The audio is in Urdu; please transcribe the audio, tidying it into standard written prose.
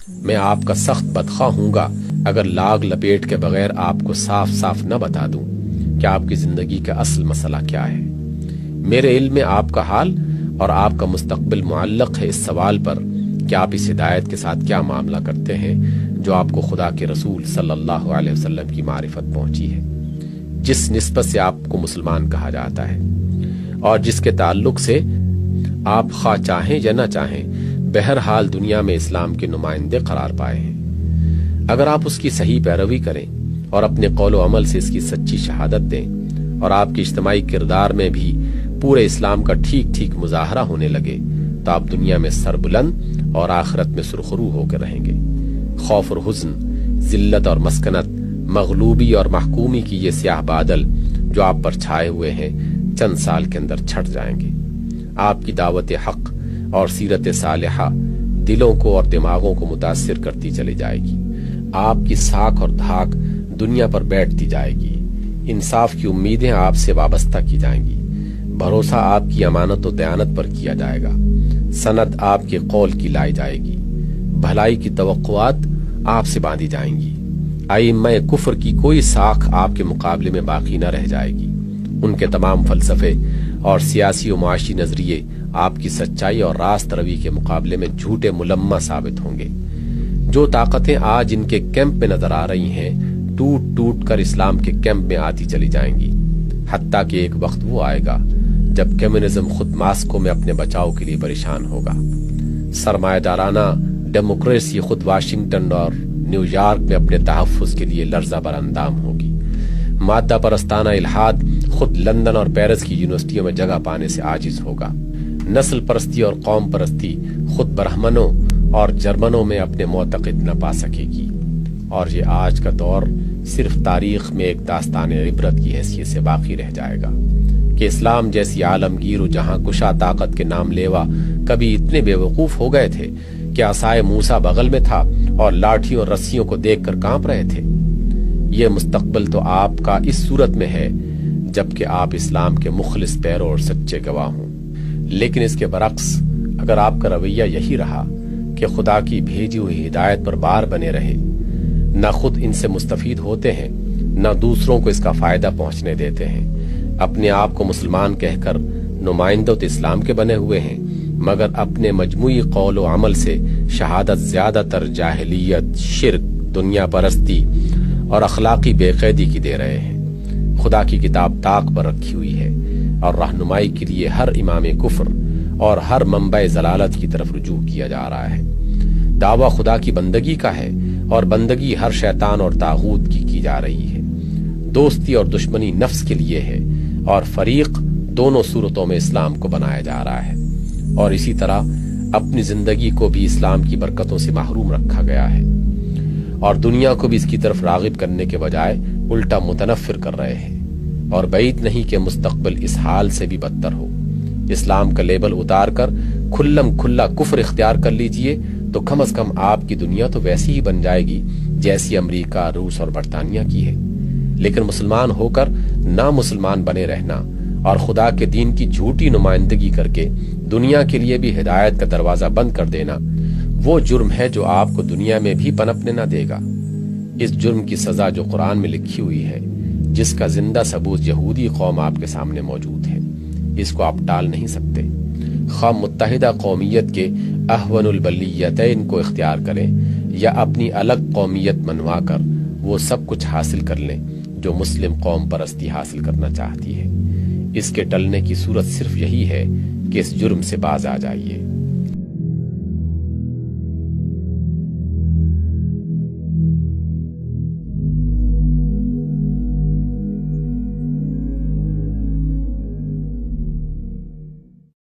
میں آپ کا سخت بدخواہ ہوں گا اگر لاگ لپیٹ کے بغیر آپ کو صاف صاف نہ بتا دوں کہ آپ کی زندگی کا اصل مسئلہ کیا ہے۔ میرے علم میں آپ کا حال اور آپ کا مستقبل معلق ہے اس سوال پر کہ آپ اس ہدایت کے ساتھ کیا معاملہ کرتے ہیں جو آپ کو خدا کے رسول صلی اللہ علیہ وسلم کی معرفت پہنچی ہے، جس نسبت سے آپ کو مسلمان کہا جاتا ہے اور جس کے تعلق سے آپ خواہ چاہیں یا نہ چاہیں بہرحال دنیا میں اسلام کے نمائندے قرار پائے ہیں۔ اگر آپ اس کی صحیح پیروی کریں اور اپنے قول و عمل سے اس کی سچی شہادت دیں اور آپ کے اجتماعی کردار میں بھی پورے اسلام کا ٹھیک ٹھیک مظاہرہ ہونے لگے تو آپ دنیا میں سربلند اور آخرت میں سرخرو ہو کر رہیں گے۔ خوف اور حزن، ذلت اور مسکنت، مغلوبی اور محکومی کی یہ سیاہ بادل جو آپ پر چھائے ہوئے ہیں چند سال کے اندر چھٹ جائیں گے۔ آپ کی دعوت حق اور سیرت صالحہ دلوں کو اور دماغوں کو متاثر کرتی چلی جائے گی۔ آپ کی ساکھ اور دھاک دنیا پر بیٹھتی جائے گی۔ انصاف کی امیدیں آپ سے وابستہ کی جائیں گی۔ بھروسہ آپ کی امانت و دیانت پر کیا جائے گا۔ سند آپ کے قول کی لائی جائے گی۔ بھلائی کی توقعات آپ سے باندھی جائیں گی۔ ائمہ کفر کی کوئی ساکھ آپ کے مقابلے میں باقی نہ رہ جائے گی۔ ان کے تمام فلسفے اور سیاسی و معاشی نظریے آپ کی سچائی اور راست روی کے مقابلے میں جھوٹے ملمہ ثابت ہوں گے۔ جو طاقتیں آج ان کے کیمپ میں نظر آ رہی ہیں ٹوٹ ٹوٹ کر اسلام کے کیمپ میں آتی چلی جائیں گی، حتیٰ کہ ایک وقت وہ آئے گا جب کمیونزم خود ماسکو میں اپنے بچاؤ کے لیے پریشان ہوگا۔ سرمایہ دارانہ ڈیموکریسی خود واشنگٹن اور نیو یارک میں اپنے تحفظ کے لیے لرزہ بر اندام ہوگی۔ مادہ پرستانہ الحاد خود لندن اور پیرس کی یونیورسٹیوں میں جگہ پانے سے عاجز ہوگا۔ نسل پرستی اور قوم پرستی خود برہمنوں اور جرمنوں میں اپنے معتقد نہ پا سکے گی، اور یہ آج کا دور صرف تاریخ میں ایک داستان عبرت کی حیثیت سے باقی رہ جائے گا کہ اسلام جیسی عالمگیر و جہاں کشا طاقت کے نام لیوا کبھی اتنے بے وقوف ہو گئے تھے کہ عصائے موسیٰ بغل میں تھا اور لاٹھیوں اور رسیوں کو دیکھ کر کانپ رہے تھے۔ یہ مستقبل تو آپ کا اس صورت میں ہے جبکہ آپ اسلام کے مخلص پیرو اور سچے گواہ ہوں، لیکن اس کے برعکس اگر آپ کا رویہ یہی رہا کہ خدا کی بھیجی ہوئی ہدایت پر بار بنے رہے، نہ خود ان سے مستفید ہوتے ہیں نہ دوسروں کو اس کا فائدہ پہنچنے دیتے ہیں، اپنے آپ کو مسلمان کہہ کر نمائندہ اسلام کے بنے ہوئے ہیں، مگر اپنے مجموعی قول و عمل سے شہادت زیادہ تر جاہلیت، شرک، دنیا پرستی اور اخلاقی بے قیدی کی دے رہے ہیں۔ خدا کی کتاب طاق پر رکھی ہوئی ہے اور رہنمائی کے لیے ہر امام کفر اور ہر منبع ضلالت کی طرف رجوع کیا جا رہا ہے۔ دعویٰ خدا کی بندگی کا ہے اور بندگی ہر شیطان اور طاغوت کی جا رہی ہے۔ دوستی اور دشمنی نفس کے لیے ہے اور فریق دونوں صورتوں میں اسلام کو بنایا جا رہا ہے، اور اسی طرح اپنی زندگی کو بھی اسلام کی برکتوں سے محروم رکھا گیا ہے، اور دنیا کو بھی اس کی طرف راغب کرنے کے بجائے الٹا متنفر کر رہے ہیں، اور بعید نہیں کہ مستقبل اس حال سے بھی بدتر ہو۔ اسلام کا لیبل اتار کر کھلم کھلا کفر اختیار کر لیجئے تو کم از کم آپ کی دنیا تو ویسی ہی بن جائے گی جیسی امریکہ، روس اور برطانیہ کی ہے، لیکن مسلمان ہو کر نہ مسلمان بنے رہنا اور خدا کے دین کی جھوٹی نمائندگی کر کے دنیا کے لیے بھی ہدایت کا دروازہ بند کر دینا وہ جرم ہے جو آپ کو دنیا میں بھی پنپنے نہ دے گا۔ اس جرم کی سزا جو قرآن میں لکھی ہوئی ہے، جس کا زندہ ثبوت یہودی قوم آپ کے سامنے موجود ہے، اس کو آپ ٹال نہیں سکتے۔ خواہ متحدہ قومیت کے احون البلیتین کو اختیار کریں یا اپنی الگ قومیت منوا کر وہ سب کچھ حاصل کر لیں جو مسلم قوم پرستی حاصل کرنا چاہتی ہے، اس کے ٹلنے کی صورت صرف یہی ہے کہ اس جرم سے باز آ جائیے۔